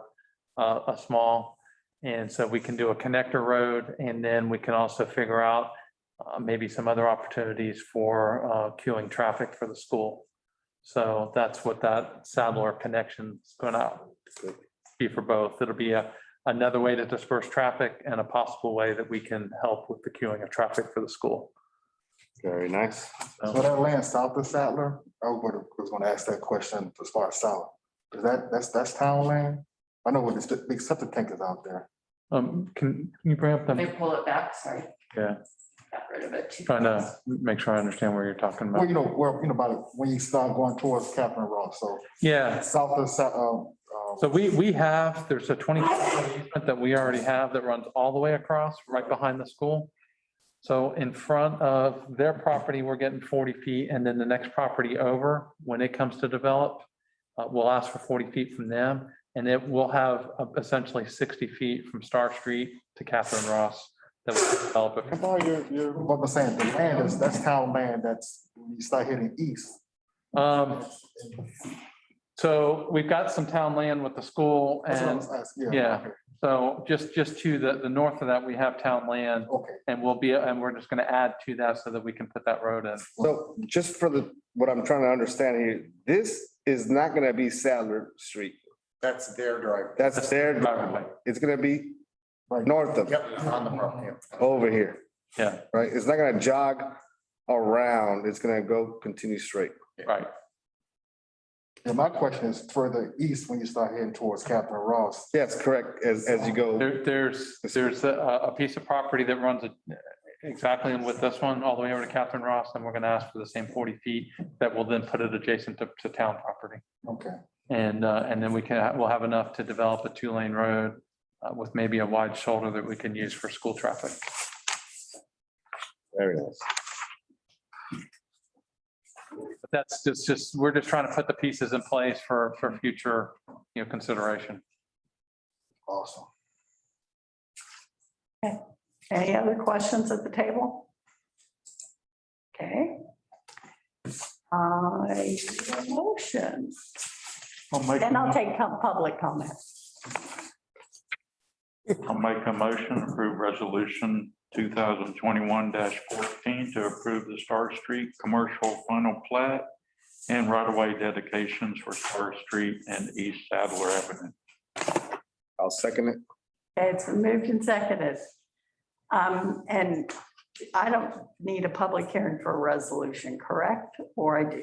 a small, and so we can do a connector road, and then we can also figure out maybe some other opportunities for queuing traffic for the school. So that's what that Sadler connection is going to be for both. It'll be a another way to disperse traffic and a possible way that we can help with the queuing of traffic for the school. Very nice. So that land south of Saddler, was gonna ask that question as far as south. Is that's town land? I know what this big septic tank is out there. Can you bring up Let me the, pull it back, sorry. yeah, Got rid of it. too trying to fast. make sure I understand where you're talking Well, about. about it, when you start going towards Catherine Ross, so Yeah, south of, so we have, there's a 20 easement that we already have that runs all the way across, right behind the school. So in front of their property, we're getting 40 feet, and then the next property over, when it comes to develop, we'll ask for 40 feet from them, and it will have essentially 60 feet from Star Street to Catherine Ross that will develop it. no, what I'm saying, the land that's town land, that's, when you start heading east. So we've got some town land with the school, That's what I and was asking, yeah. okay, so just to the north of that, we have town land, okay. and we're just gonna add to that so that we can put that road in. So just for what I'm trying to understand here, this is not gonna be Sadler Street. That's their drive. That's their Driveway. It's gonna be Right. north of, Yep, on the property. over here, Yeah, right? It's not gonna jog around. It's gonna go continue straight. right. Yeah, my question is further east when you start heading towards Catherine Ross. Yes, correct. As you go, There's a piece of property that runs exactly with this one, all the way over to Catherine Ross, and we're gonna ask for the same 40 feet that will then put it adjacent to town property. Okay, And then we'll have enough to develop a 2-lane road with maybe a wide shoulder that we can use for school traffic. very nice. But that's just, we're just trying to put the pieces in place for future, consideration. awesome. Any other questions at the table? Okay. Motion, then I'll take public comment. I'll make a motion, to approve resolution 2021-14 to approve the Star Street commercial final plat and right-of-way dedications for Star Street and East Sadler Avenue. I'll second it. Okay, it's been moved and seconded. And I don't need a public hearing for a resolution, correct? Or I do?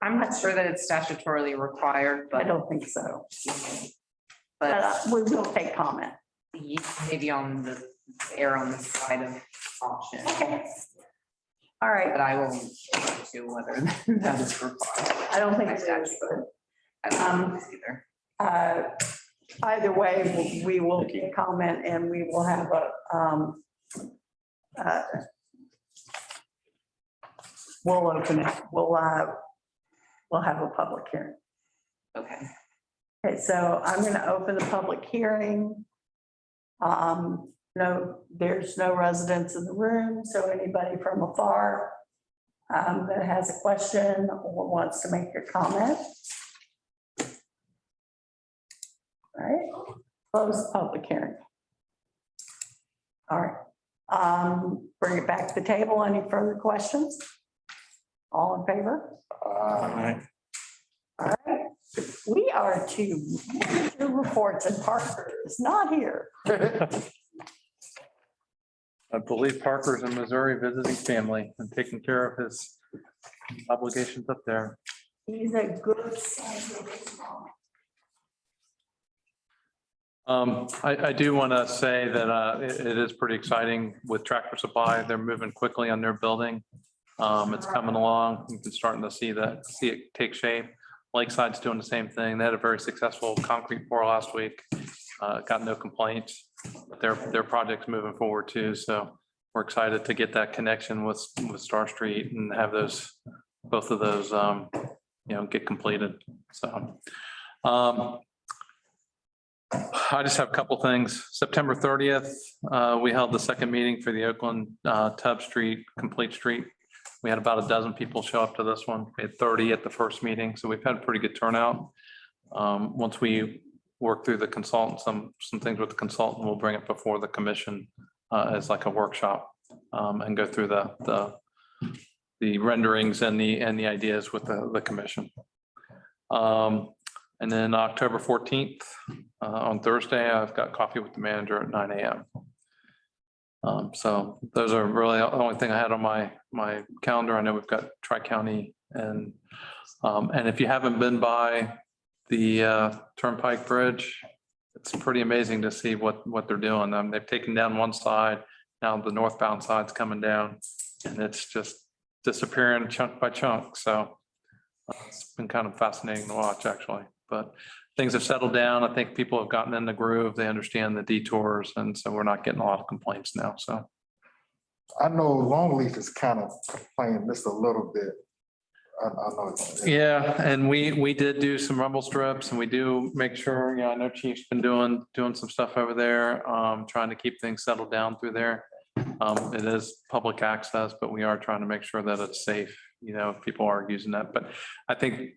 I'm not sure that it's statutorily required, I but don't think so. But we will take comment. maybe on the err on the side of caution. Okay. All right, But I will look to whether that is required. I don't think by it is, statute. I don't know either. either way, we will take comment and we will have we'll open it. We'll have a public hearing. Okay. Okay, so I'm going to open the public hearing. No, there's no residents in the room, so anybody from afar that has a question or wants to make a comment. All right, close the public hearing. All right, bring it back to the table. Any further questions? All in favor? All right, we are to reports and Parker is not here. I believe Parker's in Missouri visiting family and taking care of his obligations up there. He's a good son. I do want to say that it is pretty exciting with Tractor Supply. They're moving quickly on their building. It's coming along. We've been starting to see it take shape. Lakeside's doing the same thing. They had a very successful concrete pour last week. Got no complaints, but their project's moving forward too. So we're excited to get that connection with Star Street and have both of those, get completed. So I just have a couple things. September 30th, we held the second meeting for the Oakland Tubb Street Complete Street. We had about a dozen people show up to this one. We had 30 at the first meeting, so we've had a pretty good turnout. Once we work through the consultant, some things with the consultant, we'll bring it before the commission as like a workshop and go through the renderings and the ideas with the commission. And then October 14th, on Thursday, I've got coffee with the manager at 9 a.m. So those are really the only thing I had on my calendar. I know we've got Tri-County and if you haven't been by the Turnpike Bridge, it's pretty amazing to see what they're doing. They've taken down one side, now the northbound side's coming down, and it's just disappearing chunk by chunk. So it's been kind of fascinating to watch, actually. But things have settled down. I think people have gotten in the groove. They understand the detours, and so we're not getting a lot of complaints now. So I know Longleaf is kind of complaining just a little bit. I know. yeah, and we did do some rumble strips, and we do make sure, I know Chief's been doing some stuff over there, trying to keep things settled down through there. It is public access, but we are trying to make sure that it's safe, if people are using that. But I think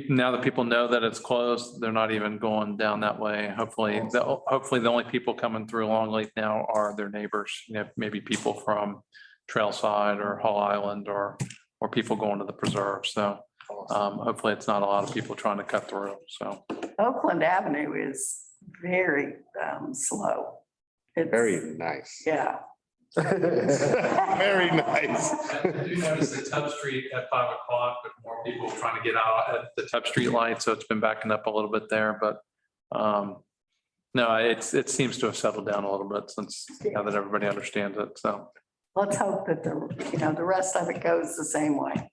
now that people know that it's closed, they're not even going down that way. Hopefully the only people coming through Longleaf now are their neighbors, maybe people from Trailside or Hall Island or people going to the preserve. So hopefully it's not a lot of people trying to cut through. So Oakland Avenue is very slow. It's- Very nice. Yeah. Very nice. I do notice that Tubb Street at 5 o'clock, but more people trying to get out at the Tubb Street light, so it's been backing up a little bit there, but no, it seems to have settled down a little bit since now that everybody understands it. So Let's hope that the rest of it goes the same way.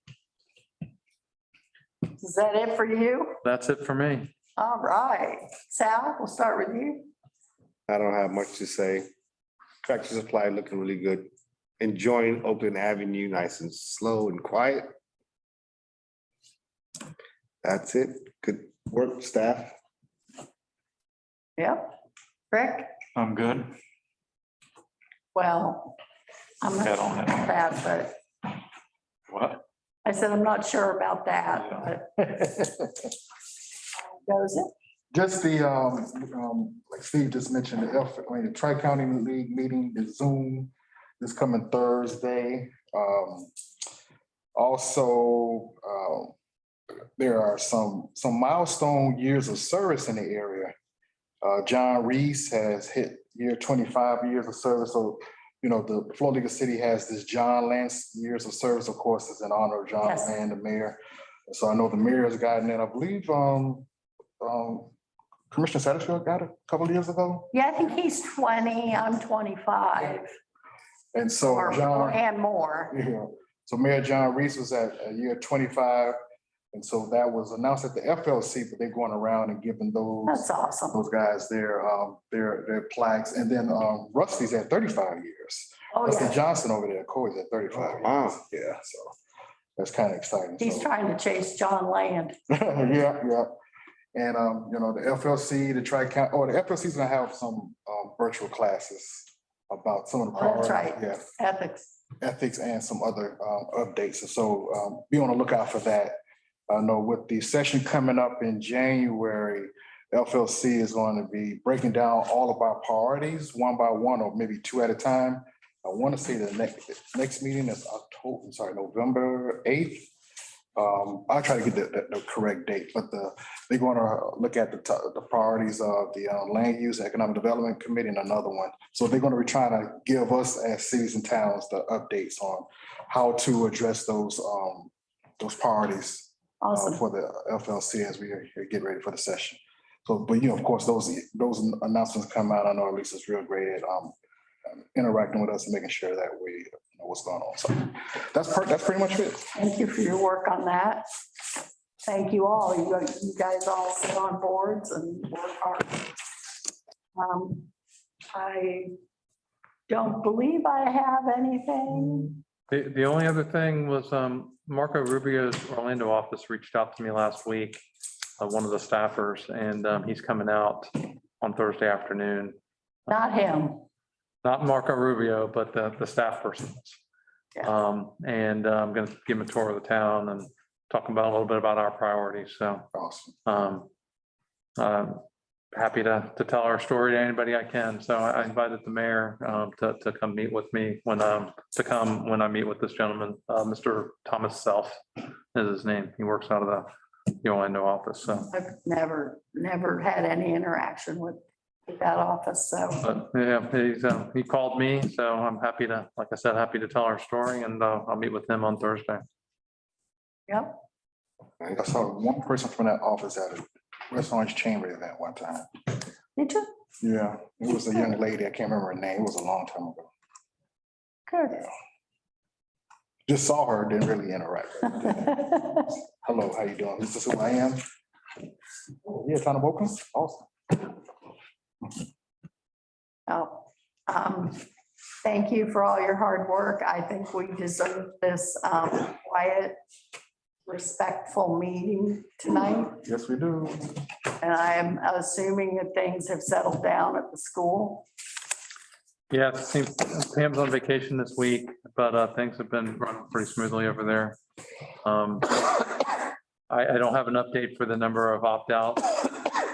Is that it for you? that's it for me. All right. Sal, we'll start with you. I don't have much to say. Tractor Supply looking really good. Enjoying Oakland Avenue, nice and slow and quiet. That's it. Good work, staff. Yep. Rick? I'm good. Well, I'm not I sure don't have- about that, but What? I said, I'm not sure about that, but goes it? Just the, like Steve just mentioned, the Tri-County League meeting, the Zoom is coming Thursday. Also, there are some milestone years of service in the area. John Reese has hit year 25 years of service. So, the Florida League of City has this John Lance years of service, of course, is in honor of John Yes. Land, the mayor. So I know the mayor has gotten in, I believe, Commissioner Satterfield got it a couple of years ago. Yeah, I think he's 20, I'm 25. And so Or John, and more. yeah, so Mayor John Reese was at year 25. And so that was announced at the FLC, but they're going around and giving That's awesome. those guys their plaques. And then Rusty's at 35 years. Oh, Rusty yeah. Johnson over there, Corey's at 35 years. Wow. Yeah, so that's kind of exciting. He's So- trying to chase John Land. Yeah, yeah. And, the FLC, the Tri-County, the FLC is gonna have some virtual classes about some of the. Oh, that's priorities, right. Yeah, Ethics. ethics and some other updates. And so be on the lookout for that. I know with the session coming up in January, FLC is going to be breaking down all of our priorities one by one, or maybe two at a time. I want to say the next meeting is November 8th. I'll try to get the correct date, but they're going to look at the priorities of the Land Use Economic Development Committee and another one. So they're going to be trying to give us as cities and towns the updates on how to address those priorities Awesome. for the FLC as we get ready for the session. So, but of course, those announcements come out. I know Lisa's real great at interacting with us and making sure that we know what's going on. So that's pretty much it. Thank you for your work on that. Thank you all. You guys all sit on boards and work hard. I don't believe I have anything. The only other thing was Marco Rubio's Orlando office reached out to me last week, one of the staffers, and he's coming out on Thursday afternoon. Not him. Not Marco Rubio, but the staff person. Yeah. And I'm going to give him a tour of the town and talk about a little bit about our priorities. So Awesome. happy to tell our story to anybody I can. So I invited the mayor to come meet with me when I meet with this gentleman, Mr. Thomas Self is his name. He works out of the go into office, so. I've never had any interaction with that office, so. But yeah, he called me, so I'm happy to, like I said, happy to tell our story, and I'll meet with him on Thursday. Yep. I saw one person from that office at a West Orange Chamber event one time. Did you? Yeah, it was a young lady. I can't remember her name. It was a long time ago. Good. Just saw her, didn't really interact. Hello, how you doing? This is who I am. Oh, yeah, Town of Oakland. Awesome. Oh, thank you for all your hard work. I think we deserve this quiet, respectful meeting tonight. Yes, we do. And I am assuming that things have settled down at the school. Yeah, it seems Pam's on vacation this week, but things have been running pretty smoothly over there. I don't have an update for the number of opt-outs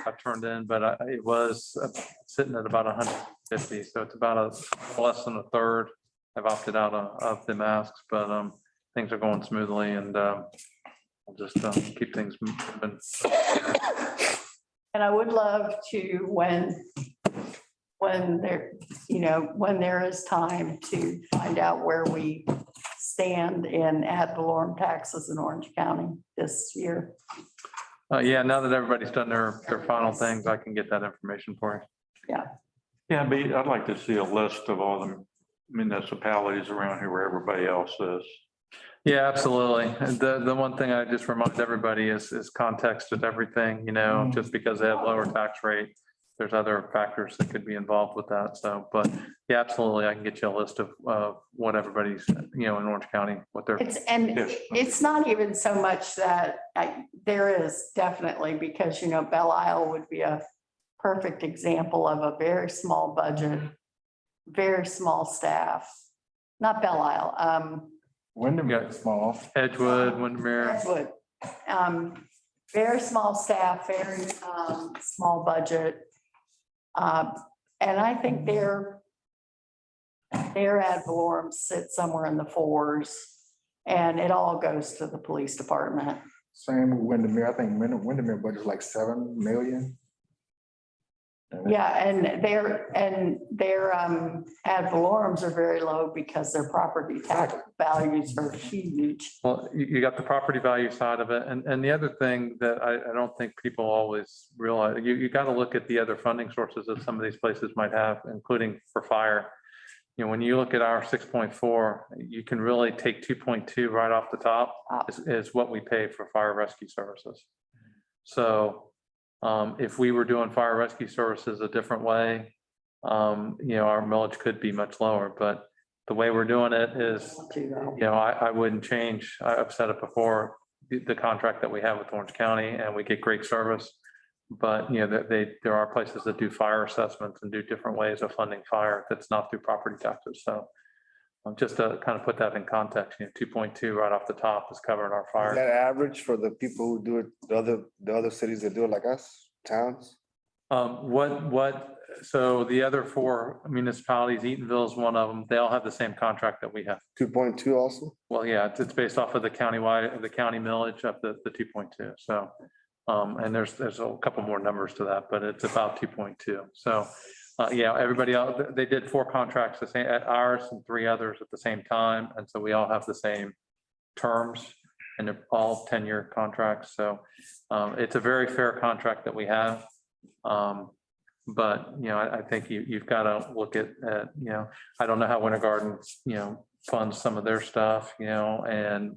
I've turned in, but it was sitting at about 150, so it's about less than a third have opted out of the masks, but things are going smoothly, and we'll just keep things moving. And I would love to, when there, when there is time, to find out where we stand in ad valorem taxes in Orange County this year. Yeah, now that everybody's done their final things, I can get that information for you. Yeah, but I'd like to see a list of all the municipalities around here where everybody else is. Yeah, absolutely. And the one thing I just remind everybody is context of everything, just because they have lower tax rate, there's other factors that could be involved with that. So, but yeah, absolutely. I can get you a list of what everybody's, in Orange County, what they're. It's not even so much that there is definitely, because, Belle Isle would be a perfect example of a very small budget, very small staff, not Belle Isle. Windermere is small. Edgewood, Windermere. Edgewood. Very small staff, very small budget. And I think their ad valorem sits somewhere in the fours, and it all goes to the police department. Same with Windermere. I think Windermere budget is like 7 million. Yeah, and their ad valorems are very low because their property tax values are huge. Well, you got the property value side of it. And the other thing that I don't think people always realize, you got to look at the other funding sources that some of these places might have, including for fire. When you look at our 6.4, you can really take 2.2 right off the top is what we pay for fire rescue services. So if we were doing fire rescue services a different way, our millage could be much lower, but the way we're doing it is, I wouldn't change. I've said it before, the contract that we have with Orange County, and we get great service. But, there are places that do fire assessments and do different ways of funding fire that's not through property taxes. So just to kind of put that in context, 2.2 right off the top is covering our Is fire. that average for the people who do it, the other cities that do it like us, towns? So the other 4 municipalities, Eatonville is one of them. They all have the same contract that we have. 2.2 also? Well, yeah, it's based off of the county millage of the 2.2. So, and there's a couple more numbers to that, but it's about 2.2. So, yeah, everybody else, they did 4 contracts the same at ours and 3 others at the same time. And so we all have the same terms, and they're all 10-year contracts. So it's a very fair contract that we have. But, I think you've got to look at, I don't know how Winter Garden, funds some of their stuff, and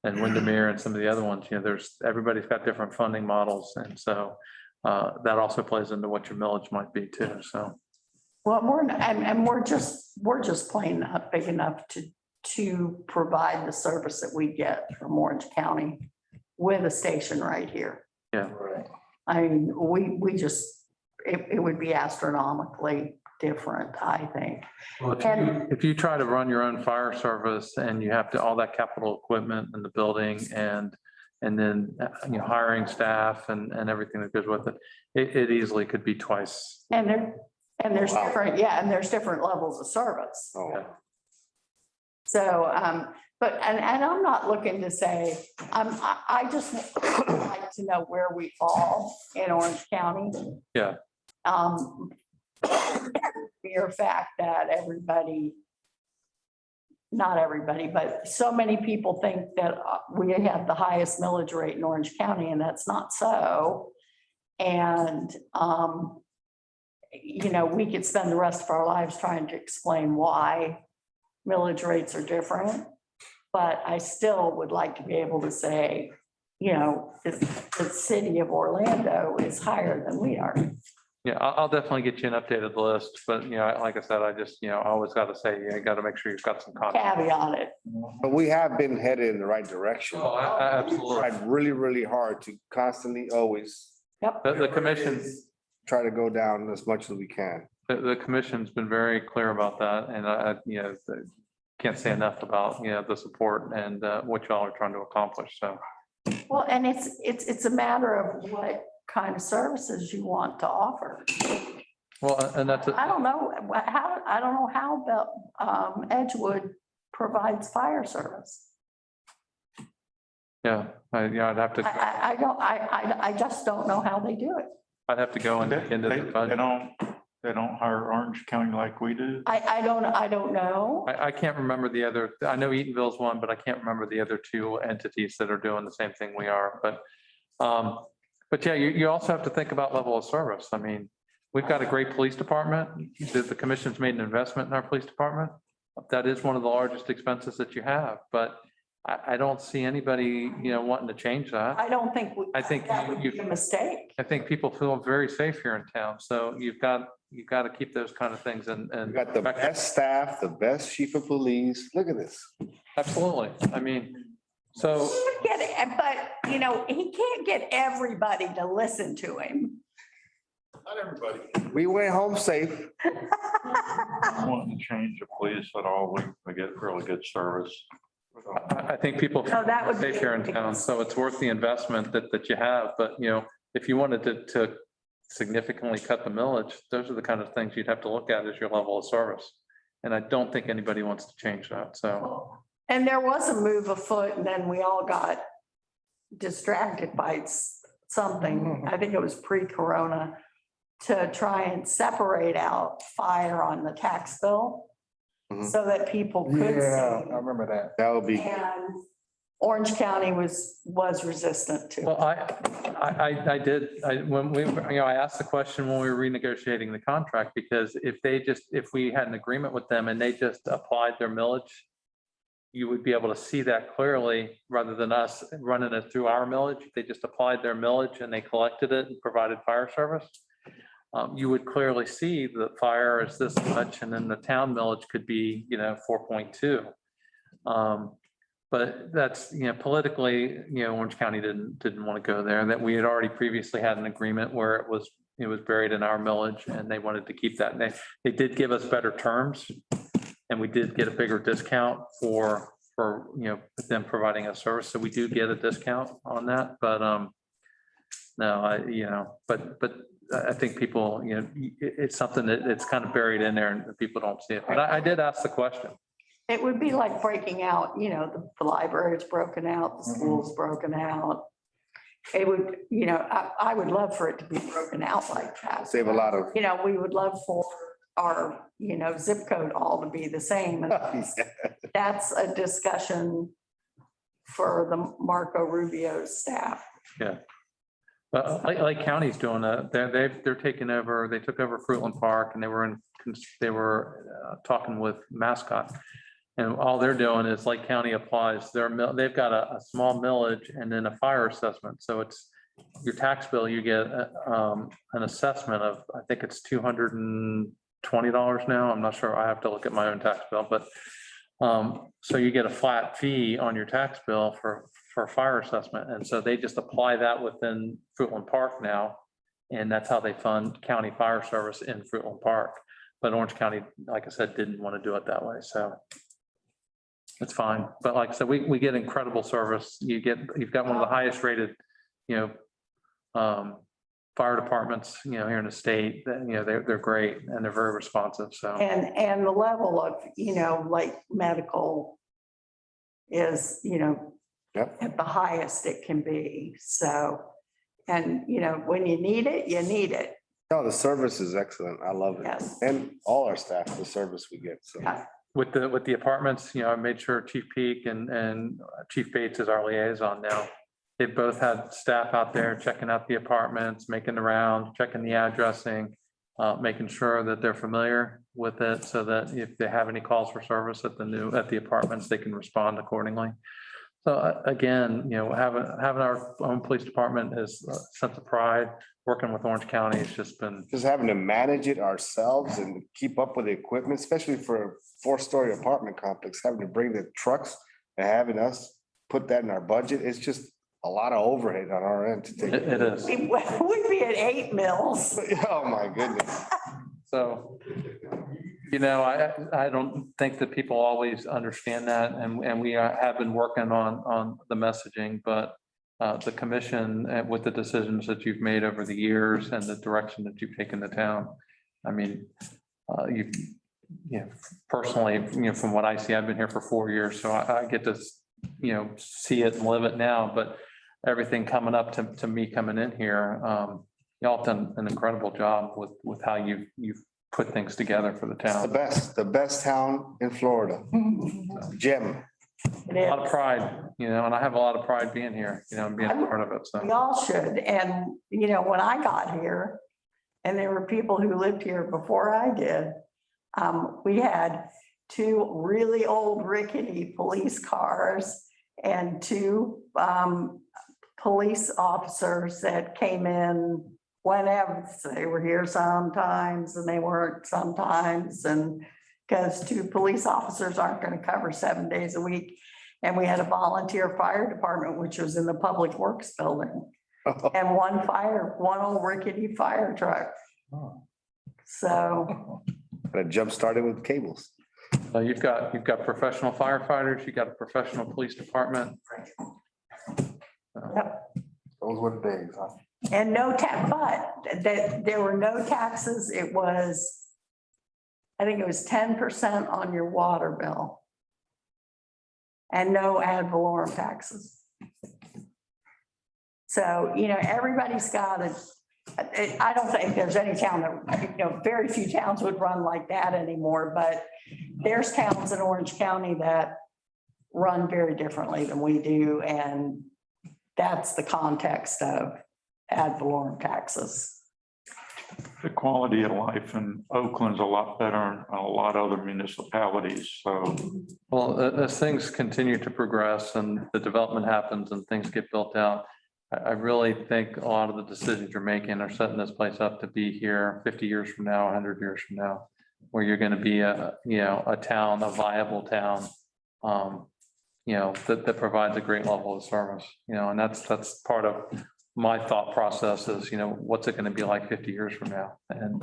Windermere and some of the other ones, everybody's got different funding models. And so that also plays into what your millage might be too, so. Well, we're just plain not big enough to provide the service that we get from Orange County with a station right here. Yeah. Right. I mean, we just, it would be astronomically different, I think. If you try to run your own fire service and you have all that capital equipment in the building and then, hiring staff and everything that goes with it, it easily could be twice. And there's different, and there's different levels of service. Oh, So, but, and I'm not looking to say, I just would like to know where we fall in Orange County. Yeah. Mere fact that everybody, not everybody, but so many people think that we have the highest millage rate in Orange County, and that's not so. And, you know, we could spend the rest of our lives trying to explain why millage rates are different. But I still would like to be able to say, you know, the city of Orlando is higher than we are. Yeah, I'll definitely get you an updated list, but you know, like I said, I just, you know, I always got to say, you got to make sure you've got some context. Caveat it. But we have been headed in the right direction. Oh, absolutely. Tried really, really hard to constantly always The commission, try to go down as much as we can. the commission's been very clear about that, and you know, can't say enough about, you know, the support and what y'all are trying to accomplish, so. Well, and it's a matter of what kind of services you want to offer. Well, and that's, I don't know how, I don't know how the Edgewood provides fire service. yeah, I'd have to, I just don't know how they do it. I'd have to go into They the budget. don't hire Orange County like we do. I don't know. I can't remember the other, I know Eatonville's one, but I can't remember the other two entities that are doing the same thing we are, but yeah, you also have to think about level of service. I mean, we've got a great police department. The commission's made an investment in our police department. That is one of the largest expenses that you have, but I don't see anybody, you know, wanting to change that. I don't think. I think that would be a mistake. I think people feel very safe here in town, so you've got to keep those kind of things and. We got the best staff, the best chief of police. Look at this. Absolutely. I mean, so. Get it, but you know, he can't get everybody to listen to him. Not everybody. We went home safe. Wanting to change the police at all, we get really good service. I think people So that would feel safe here in town, so it's worth the investment that you have. But, you know, if you wanted to significantly cut the millage, those are the kind of things you'd have to look at as your level of service. And I don't think anybody wants to change that, so. And there was a move afoot, and then we all got distracted by something. I think it was pre-corona, to try and separate out fire on the tax bill Mhm. so that people could Yeah, see. I remember that. That would be, And Orange County was resistant to Well, it. I did, when we, you know, I asked the question when we were renegotiating the contract, because if we had an agreement with them and they just applied their millage, you would be able to see that clearly rather than us running it through our millage. They just applied their millage and they collected it and provided fire service. You would clearly see the fire is this much, and then the town millage could be, you know, 4.2. But that's, you know, politically, you know, Orange County didn't want to go there. That we had already previously had an agreement where it was buried in our millage, and they wanted to keep that. And they did give us better terms, and we did get a bigger discount for you know, them providing a service. So we do get a discount on that, but no, you know, but I think people, you know, it's something that it's kind of buried in there and people don't see it. But I did ask the question. It would be like breaking out, you know, the library is broken out, the school's broken out. It would, you know, I would love for it to be broken out like that. save a lot of. You know, we would love for our, you know, zip code all to be the same. And that's a discussion for the Marco Rubio staff. Yeah. But Lake County's doing that. They're taking over, they took over Fruitland Park, and they were talking with Mascot. And all they're doing is Lake County applies they've got a small millage and then a fire assessment. So it's your tax bill, you get an assessment of, I think it's $220 now. I'm not sure. I have to look at my own tax bill, but so you get a flat fee on your tax bill for fire assessment. And so they just apply that within Fruitland Park now. And that's how they fund county fire service in Fruitland Park. But Orange County, like I said, didn't want to do it that way. So it's fine. But like I said, we get incredible service. You've got one of the highest rated, you know, fire departments, you know, here in the state. That, you know, they're great and they're very responsive. So. And the level of, you know, like medical is, Yep. at the highest it can be. So, and, when you need it, you need it. No, the service is excellent. I love it. Yes. And all our staff, the service we get, so. Yeah. With the apartments, I made sure Chief Peak and Chief Bates is our liaison now. They both had staff out there checking out the apartments, making the round, checking the addressing, making sure that they're familiar with it so that if they have any calls for service at the apartments, they can respond accordingly. So again, having our own police department is a sense of pride. Working with Orange County has just been, Just having to manage it ourselves and keep up with the equipment, especially for a 4-story apartment complex, having to bring the trucks and having us put that in our budget, it's just a lot of overhead on our end to take. it is. We'd be at 8 mils. Oh, my goodness. So, I don't think that people always understand that, and we have been working on the messaging, but the commission, with the decisions that you've made over the years and the direction that you've taken the town, I mean, personally, from what I see, I've been here for 4 years, so I get to, see it and live it now, but everything coming up to me coming in here, y'all have done an incredible job with how you've put things together for the The town. best town in Florida. Gem. It A lot of is. pride, and I have a lot of pride being here, and being a part of it, We so. all should. And, when I got here, and there were people who lived here before I did, we had 2 really old rickety police cars and 2 police officers that came in whenever. They were here sometimes and they weren't sometimes, and because 2 police officers aren't going to cover 7 days a week. And we had a volunteer fire department, which was in the Public Works building, and one old rickety fire truck. So, That jump started with cables. So you've got professional firefighters, you've got a professional police department. Those were the days, huh? and no tax, but that there were no taxes. It was, I think it was 10% on your water bill. And no ad valorem taxes. So, everybody's got it. I don't think there's any town that, very few towns would run like that anymore, but there's towns in Orange County that run very differently than we do, and that's the context of ad valorem taxes. The quality of life in Oakland's a lot better than a lot of other municipalities, so. Well, as things continue to progress and the development happens and things get built out, I really think a lot of the decisions you're making are setting this place up to be here 50 years from now, 100 years from now, where you're going to be a town, a viable town, that provides a great level of service, and that's part of my thought process is, what's it going to be like 50 years from now? And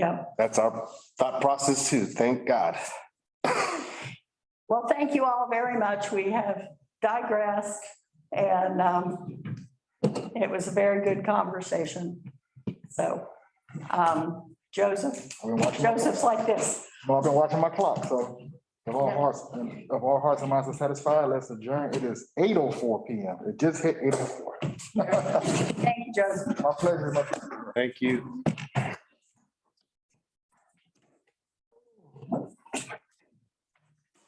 Yeah. That's our thought process too. Thank God. Well, thank you all very much. We have digressed, and it was a very good conversation. So, Joseph, Joseph's like this. Well, I've been watching my clock, so if all hearts and minds are satisfied, let's adjourn. It is 8:04 PM. It just hit 8:04. Thank you, Joseph. My pleasure. Thank you.